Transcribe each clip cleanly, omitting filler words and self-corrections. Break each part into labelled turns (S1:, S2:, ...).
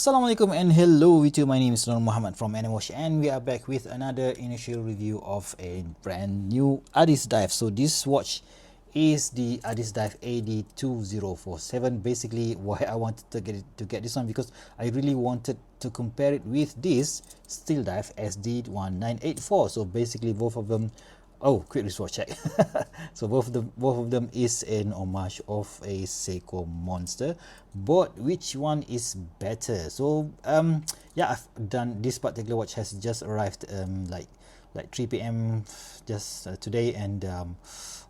S1: Assalamualaikum and hello YouTube, my name is Nur Muhammad from AnimWatch and we are back with another initial review of a brand new AddiesDive. So this watch is the AddiesDive AD2047. Basically why I wanted to get this one, because I really wanted to compare it with this Steel Dive SD1984. So basically both of them, oh, quick wristwatch check. So both of them is an homage of a Seiko monster, but which one is better? So yeah, I've done this particular watch has just arrived like 3 p.m. just today, and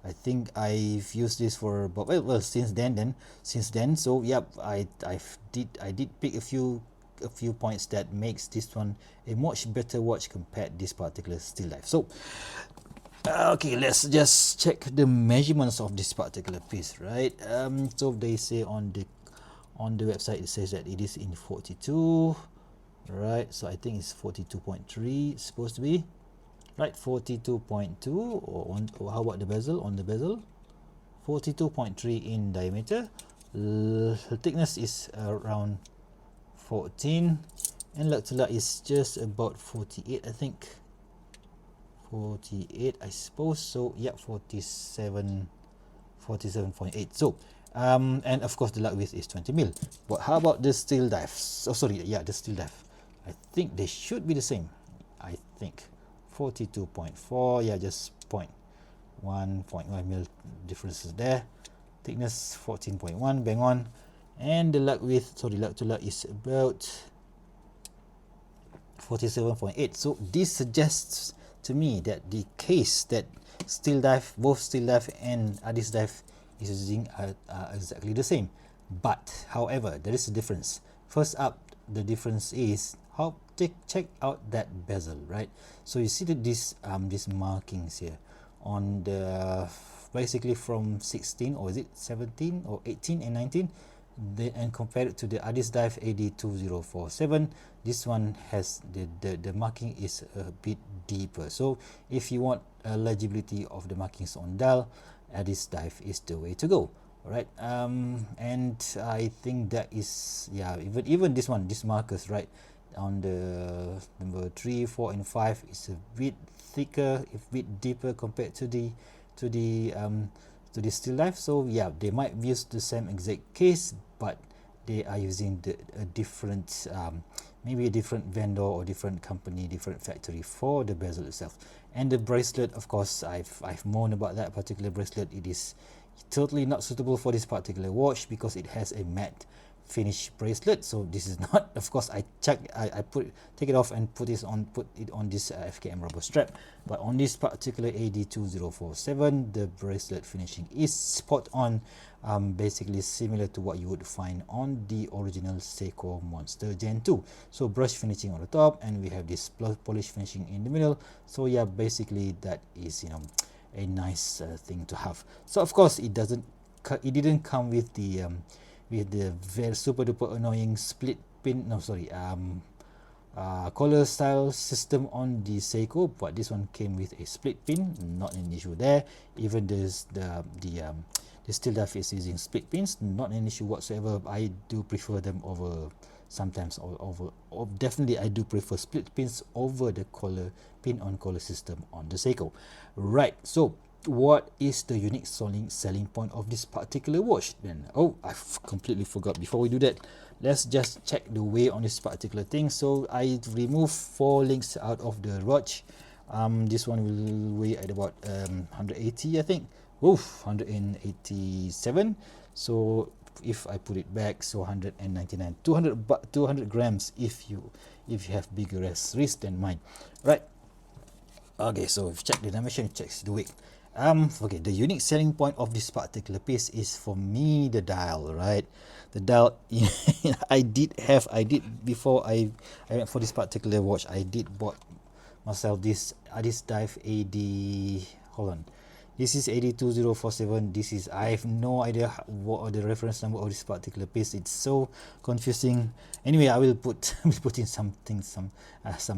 S1: I think I've used this for about well since then. So yep, I did pick a few points that makes this one a much better watch compared this particular Steel Dive. So okay, let's just check the measurements of this particular piece, right? So they say on the website, it says that it is in 42, right? So I think it's 42.3 supposed to be, right? 42.2, or how about the bezel? On the bezel, 42.3 in diameter. Thickness is around 14, and lug to lug is just about 48, I think. 48, I suppose. So yeah, 47.8. So and of course the lug width is 20 mil. But how about the Steel Dive? Oh sorry, yeah, the Steel Dive, I think they should be the same. I think 42.4, yeah, just 0.1 mil differences there. Thickness 14.1, bang on. And the lug width, sorry, lug to lug is about 47.8. So this suggests to me that the case that both Steel Dive and AddiesDive is using are exactly the same. But however, there is a difference. First up, the difference is check out that bezel, right? So you see that these markings here on the, basically from 16, or is it 17 or 18 and 19, and compare it to the AddiesDive AD2047. This one has the marking is a bit deeper. So if you want legibility of the markings on dial, AddiesDive is the way to go. Alright, and I think that is, yeah, even this one, these markers, right, on the number 3, 4 and 5 is a bit thicker, a bit deeper compared to the Steel Dive. So yeah, they might use the same exact case, but they are using a different maybe a different vendor or different company, different factory for the bezel itself. And the bracelet, of course, I've moaned about that particular bracelet. It is totally not suitable for this particular watch because it has a matte finish bracelet. So this is not, of course, I take it off and put it on this FKM rubber strap. But on this particular AD2047, the bracelet finishing is spot on, basically similar to what you would find on the original Seiko Monster Gen 2. So brush finishing on the top, and we have this polish finishing in the middle. So yeah, basically that is, you know, a nice thing to have. So of course it didn't come with the very super duper annoying split pin, collar style system on the Seiko, but this one came with a split pin, not an issue there. Even the Steel Dive is using split pins, not an issue whatsoever. I do prefer them over, sometimes or definitely I do prefer split pins over the collar pin on collar system on the Seiko. Right, so what is the unique selling point of this particular watch then? Oh, I've completely forgot. Before we do that, let's just check the weight on this particular thing. So I removed 4 links out of the watch. This one will weigh at about 180, I think. Oof, 187. So if I put it back, so 199, 200 grams if you have bigger wrist than mine, right? Okay, so we've checked the dimension, checks the weight. Okay, the unique selling point of this particular piece is, for me, the dial, right? The dial, I did before I went for this particular watch, I did bought myself this AddiesDive AD, hold on, this is AD2047. This is, I have no idea what are the reference number of this particular piece. It's so confusing. Anyway, I will put in some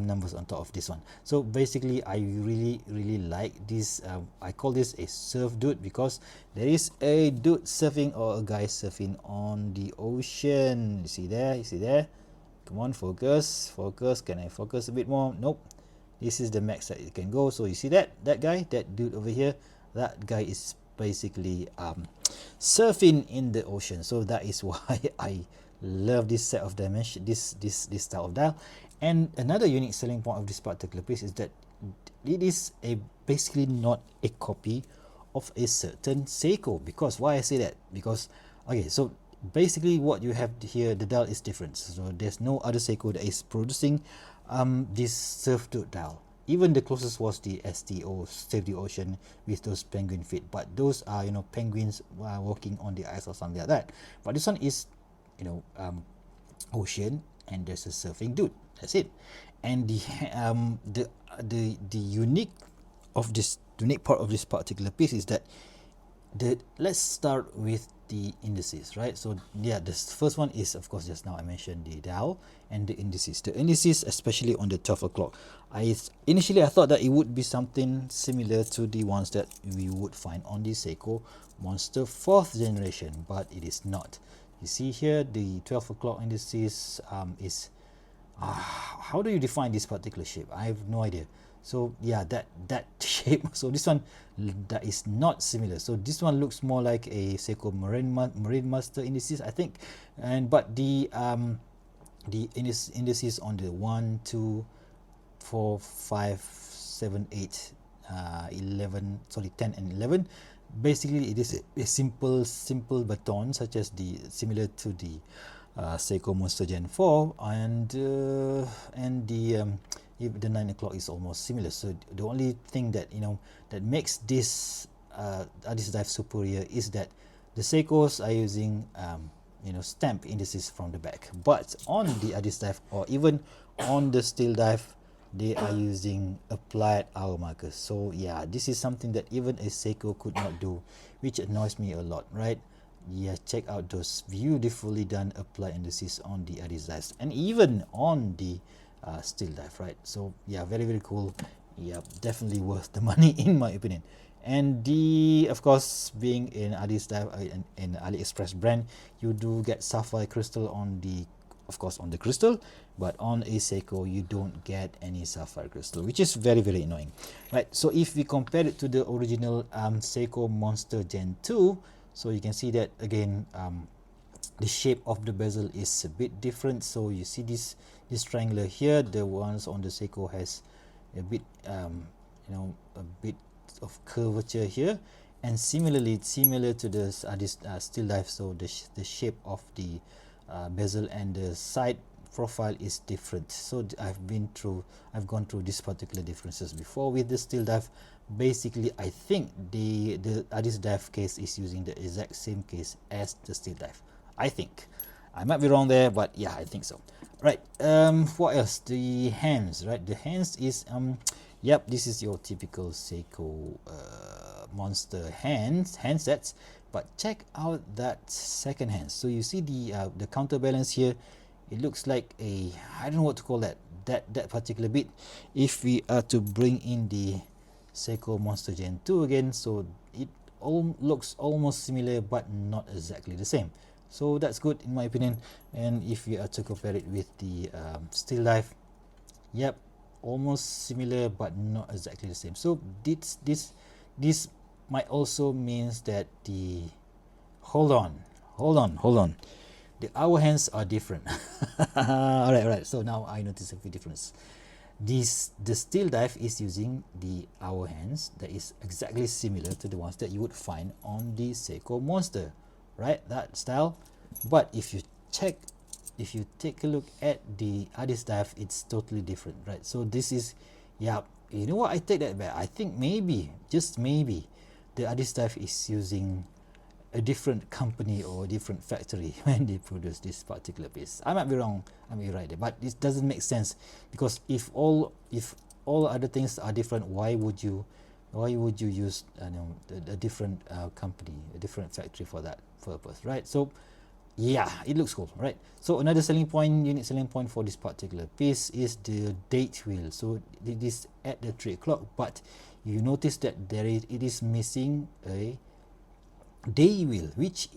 S1: numbers on top of this one. So basically, I really like this. I call this a surf dude because there is a dude surfing, or a guy surfing on the ocean. You see there? Come on, focus, focus. Can I focus a bit more? Nope. This is the max that it can go. So you see that guy, that dude over here, that guy is basically surfing in the ocean. So that is why I love this set of dimension, this style of dial. And another unique selling point of this particular piece is that it is basically not a copy of a certain Seiko. Because why I say that? Because okay, so basically what you have here, the dial is different. So there's no other Seiko that is producing this surf tooth dial. Even the closest was the STO, Save the Ocean, with those penguin feet. But those are, you know, penguins walking on the ice or something like that. But this one is, you know, ocean, and there's a surfing dude. That's it. And the unique part of this particular piece is that let's start with the indices, right? So yeah, the first one is, of course, just now I mentioned the dial and the indices. The indices, especially on the 12 o'clock, initially I thought that it would be something similar to the ones that we would find on the Seiko Monster 4th generation, but it is not. You see here the 12 o'clock indices is how do you define this particular shape? I have no idea. So yeah, that shape. So this one, that is not similar. So this one looks more like a Seiko Marine Master indices, I think. But the indices on the 1, 2, 4, 5, 7, 8, 11, sorry, 10 and 11. Basically, it is a simple baton, such as similar to the Seiko Monster Gen 4, and the 9 o'clock is almost similar. So the only thing that, you know, that makes this AddiesDive superior is that the Seikos are using you know, stamp indices from the back, but on the AddiesDive or even on the Steel Dive, they are using applied hour markers. So yeah, this is something that even a Seiko could not do, which annoys me a lot, right? Yeah, check out those beautifully done applied indices on the AddiesDive and even on the Steel Dive, right? So yeah, very cool. Yeah, definitely worth the money in my opinion. And of course, being in AddiesDive and AliExpress brand, you do get sapphire crystal on the, of course, on the crystal, but on a Seiko you don't get any sapphire crystal, which is very annoying, right? So if we compare it to the original Seiko Monster Gen 2, so you can see that again, the shape of the bezel is a bit different. So you see this triangular here, the ones on the Seiko has a bit you know, a bit of curvature here, and similarly similar to the Steel Dive. So the shape of the bezel and the side profile is different. So I've gone through these particular differences before with the Steel Dive. Basically, I think the AddiesDive case is using the exact same case as the Steel Dive. I think I might be wrong there, but yeah, I think so. Right. What else? The hands, right? The hands is yep, this is your typical Seiko Monster handsets, but check out that second hand. So you see the counterbalance here. It looks like a, I don't know what to call that particular bit. If we are to bring in the Seiko Monster Gen 2 again, so it looks almost similar but not exactly the same. So that's good in my opinion. And if we are to compare it with the Steel Dive, yep, almost similar but not exactly the same. So this might also means that the hold on, the hour hands are different. all right, so now I notice a few difference. The Steel Dive is using the hour hands that is exactly similar to the ones that you would find on the Seiko Monster, right? That style. But if you take a look at the AddiesDive, it's totally different, right? So this is, yeah, you know what, I take that back. I think maybe, just maybe, the AddiesDive is using a different company or a different factory when they produce this particular piece. I might be wrong, I may be right there, but it doesn't make sense, because if all other things are different, why would you use a different company, a different factory for that purpose, right? So yeah, it looks cool, right? So another unique selling point for this particular piece is the date wheel. So it is at the 3 o'clock, but you notice that it is missing a day wheel, which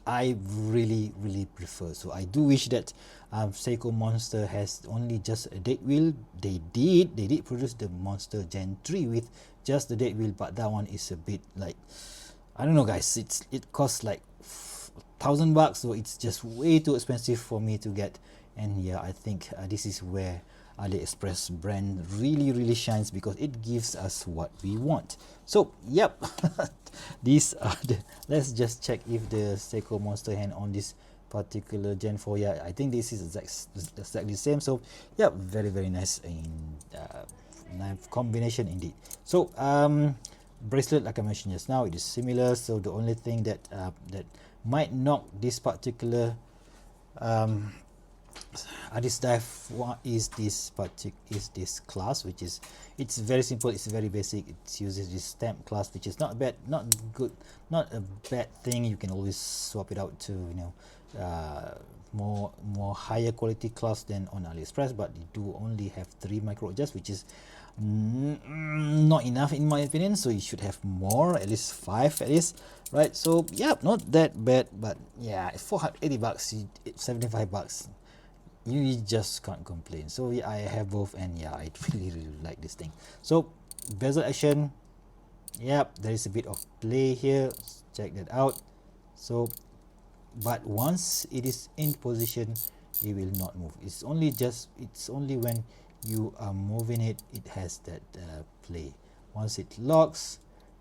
S1: I really prefer. So I do wish that Seiko Monster has only just a dead wheel. They did produce the Monster Gen 3 with just the dead wheel, but that one is a bit like, I don't know guys, it costs like $1,000, so it's just way too expensive for me to get. And yeah, I think this is where AliExpress brand really shines, because it gives us what we want. So yep, these are the, let's just check if the Seiko Monster hand on this particular Gen 4. Yeah, I think this is exactly the same. So yeah, very nice in nice combination indeed. So bracelet, like I mentioned just now, it is similar. So the only thing that that might knock this particular AddiesDive one is this clasp, which is, it's very simple, it's very basic. It uses this stamp clasp, which is not bad, not a bad thing. You can always swap it out to, you know, more higher quality clasp than on AliExpress, but you do only have 3 micro adjust, which is not enough in my opinion. So you should have more, at least 5 at least, right? So yeah, not that bad, but yeah, $480, $75, you just can't complain. So yeah, I have both, and yeah, I really like this thing. So bezel action, yep, there is a bit of play here, check that out. So but once it is in position, it will not move. It's only when you are moving it, it has that play. Once it locks,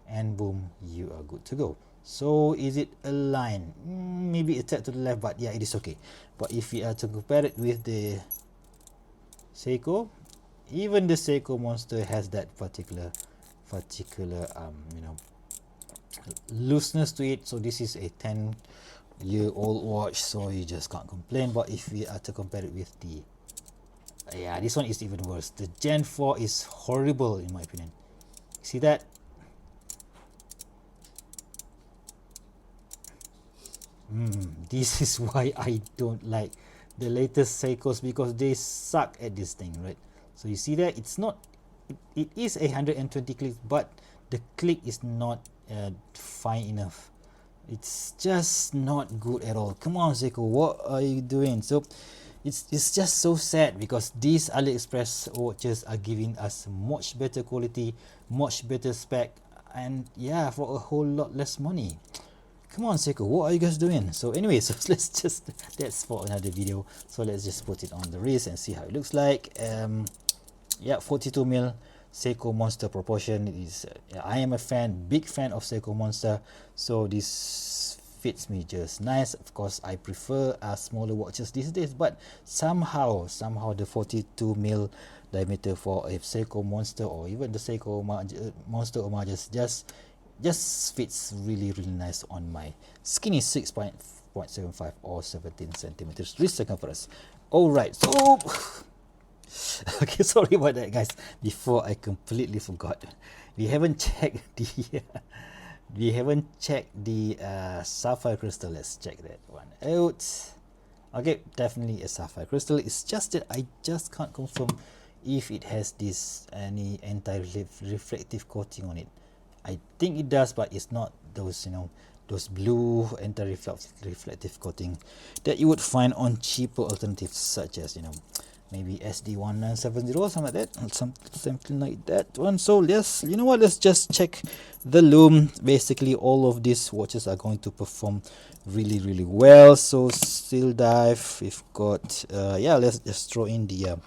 S1: and boom, you are good to go. So is it aligned? Maybe a tad to the left, but yeah, it is okay. But if we are to compare it with the Seiko, even the Seiko Monster has that particular you know, looseness to it. So this is a 10-year-old watch, so you just can't complain. But if we are to compare it with the, yeah, this one is even worse. The Gen 4 is horrible in my opinion. See that? This is why I don't like the latest Seikos, because they suck at this thing, right? So you see that it's not, it is 120 clicks, but the click is not fine enough. It's just not good at all. Come on, Seiko, what are you doing? So it's just so sad, because these AliExpress watches are giving us much better quality, much better spec, and yeah, for a whole lot less money. Come on, Seiko, what are you guys doing? So anyway, so let's just, that's for another video. So let's just put it on the wrist and see how it looks like. Yeah, 42 mil Seiko Monster proportion is, I am a big fan of Seiko Monster, so this fits me just nice. Of course, I prefer smaller watches these days, but somehow the 42 mil diameter for a Seiko Monster, or even the Seiko Monster homages, just fits really nice on my skinny 6.75 or 17 centimeters wrist circumference. All right, so okay, sorry about that guys, before I completely forgot, we haven't checked the sapphire crystal. Let's check that one out. Okay, definitely a sapphire crystal. It's just that I just can't confirm if it has this any anti-reflective coating on it. I think it does, but it's not those, you know, those blue anti-reflective coating that you would find on cheaper alternatives, such as, you know, maybe SD1970 or something like that, something like that one. So yes, you know what, let's just check the Lume. Basically all of these watches are going to perform really well. So still dive, we've got yeah, let's just throw in the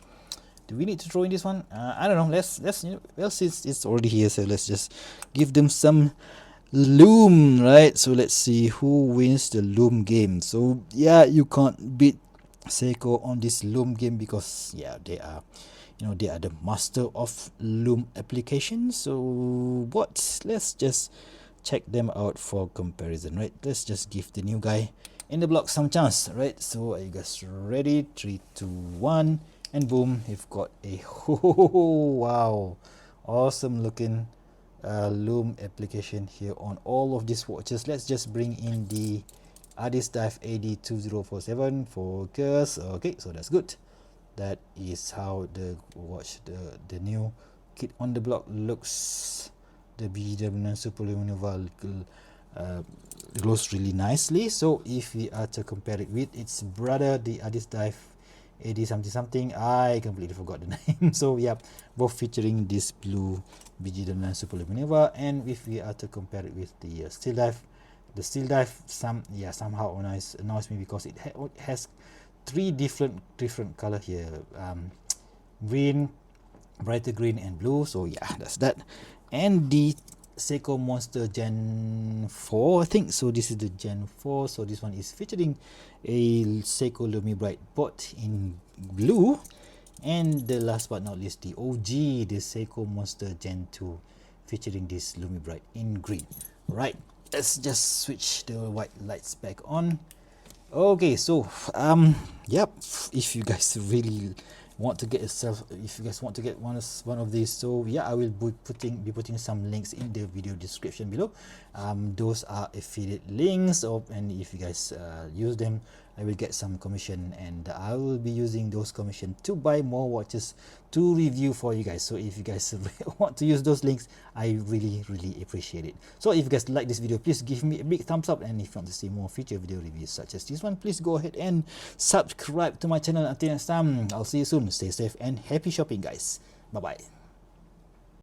S1: do we need to throw in this one? I don't know. Let's you know, well, since it's already here, so let's just give them some Lume, right? So let's see who wins the Lume game. So yeah, you can't beat Seiko on this Lume game, because yeah, they are, you know, they are the master of Lume applications. So what? Let's just check them out for comparison, right? Let's just give the new guy in the block some chance, right? So are you guys ready? 3, 2, 1. And boom, we've got a wow, awesome looking Lume application here on all of these watches. Let's just bring in the AddiesDive AD2047 focus. Okay, so that's good. That is how the watch, the new kit on the block looks. The BW9 superluminous glows really nicely. So if we are to compare it with its brother, the AddiesDive AD something, I completely forgot the name. So yeah, both featuring this blue BG9 Super Luminova. And if we are to compare it with the Still Dive, the Still Dive somehow annoys me because it has three different color here, green, brighter green, and blue. So yeah, that's that. And the Seiko Monster Gen 4, I think so. This is the Gen 4. So this one is featuring a Seiko Lume Bright Bot in blue. And the last but not least, the OG, the Seiko Monster Gen 2, featuring this Lume Bright in green. Right, let's just switch the white lights back on. Okay, so yep, if you guys really want to get yourself, if you guys want to get one of these, so yeah, I will be putting some links in the video description below. Those are affiliate links, and if you guys use them, I will get some commission, and I will be using those commission to buy more watches to review for you guys. So if you guys want to use those links, I really appreciate it. So if you guys like this video, please give me a big thumbs up, and if you want to see more future video reviews such as this one, please go ahead and subscribe to my channel. Until next time, I'll see you soon. Stay safe and happy shopping, guys. Bye bye.